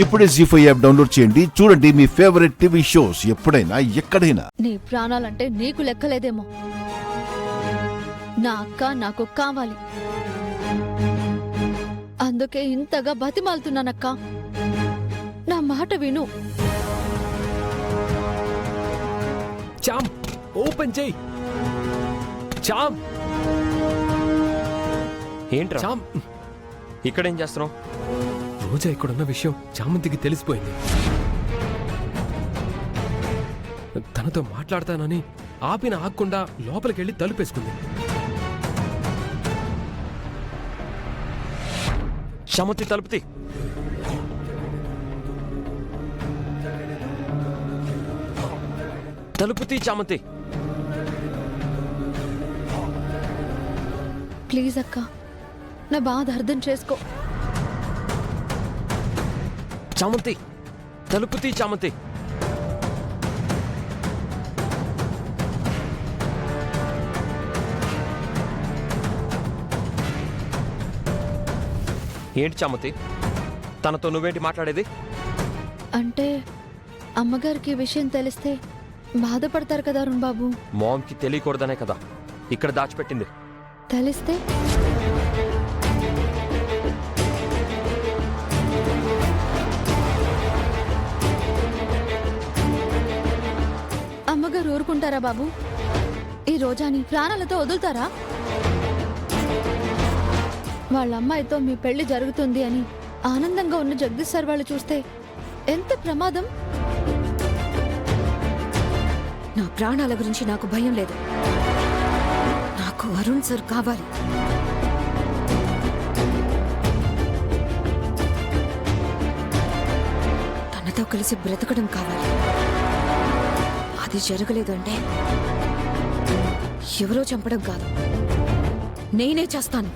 ఇప్పుడే జీ5 app download చేయండి. చూడండి మీ ఫేవరెట్ టీవీ షోస్ ఎప్పుడైనా ఎక్కడైనా. నీ ప్రాణాలంటే నీకు లెక్కలేదేమో. నా అక్క నాకు కావాలి, అందుకే ఇంతగా బతిమాలుతున్నానక్క. నా మాట విను. చామ్ ఓపెన్ చేయి. చామ్ ఏంట్రా చామ్ ఇక్కడేం చేస్తున్నావు? రోజా ఇక్కడున్న విషయం చామంతికి తెలిసిపోయింది. తనతో మాట్లాడతానని ఆగకుండా లోపలికెళ్ళి తలుపేసుకుంది. చామంతి తలుపుతి. తలుపుతి చామంతి. ప్లీజ్ అక్క, నా బాధ అర్థం చేసుకో. చామంతి తలుపుతి. చామంతి ఏంటి చామంతి, తనతో నువ్వేంటి మాట్లాడేది? అంటే అమ్మగారికి ఈ విషయం తెలిస్తే బాధపడతారు కదా అరుణ్ బాబు. మామ్కి తెలియకూడదనే కదా ఇక్కడ దాచిపెట్టింది. తెలిస్తే అమ్మగారు ఊరుకుంటారా బాబు? ఈ రోజాని ప్రాణాలతో వదులుతారా? వాళ్ళ అమ్మాయితో మీ పెళ్లి జరుగుతుంది అని ఆనందంగా ఉన్న జగదీష్ సార్ వాళ్ళు చూస్తే ఎంత ప్రమాదం. నా ప్రాణాల గురించి నాకు భయం లేదు. నాకు అరుణ్ సార్ కావాలి. తనతో కలిసి బ్రతకడం కావాలి. అది జరగలేదు అంటే ఎవరో చంపడం కాదు, నేనే చేస్తాను.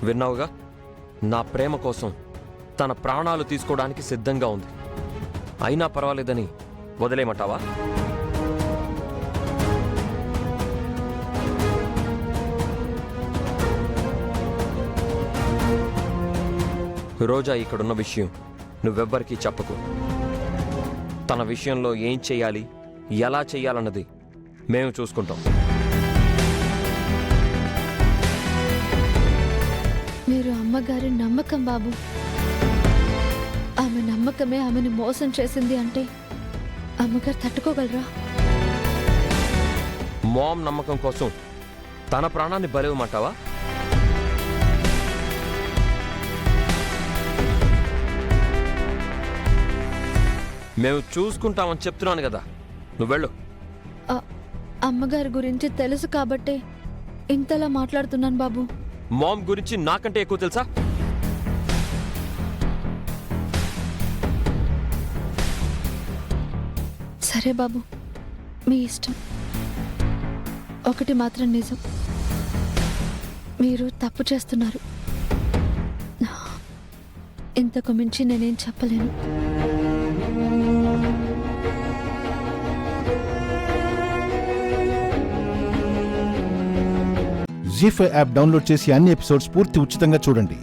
విన్నావుగా, నా ప్రేమ కోసం తన ప్రాణాలు తీసుకోవడానికి సిద్ధంగా ఉంది. అయినా పర్వాలేదని వదిలేయమంటావా? రోజా ఇక్కడున్న విషయం నువ్వెవ్వరికీ చెప్పకు. తన విషయంలో ఏం చెయ్యాలి, ఎలా చెయ్యాలన్నది మేము చూసుకుంటాం. మీరు అమ్మగారి నమ్మకం బాబు. ఆమె నమ్మకమే ఆమెను మోసం చేసింది అంటే అమ్మగారు తట్టుకోగలరా? మామ్ నమ్మకం కోసం తన ప్రాణాన్ని బలివ్వమంటావా? మేము చూసుకుంటామని చెప్తున్నాను కదా, నువ్వెళ్ళు. అమ్మగారి గురించి తెలుసు కాబట్టే ఇంతలా మాట్లాడుతున్నాను బాబు. మామ్ గురించి నాకంటే ఎక్కువ తెలుసా? సరే బాబు, మీ ఇష్టం. ఒకటి మాత్రం నిజం, మీరు తప్పు చేస్తున్నారు. ఇంతకు మించి నేనేం చెప్పలేను. జీ5 యాప్ డౌన్లోడ్ చేసి అన్ని ఎపిసోడ్స్ పూర్తి ఉచితంగా చూడండి.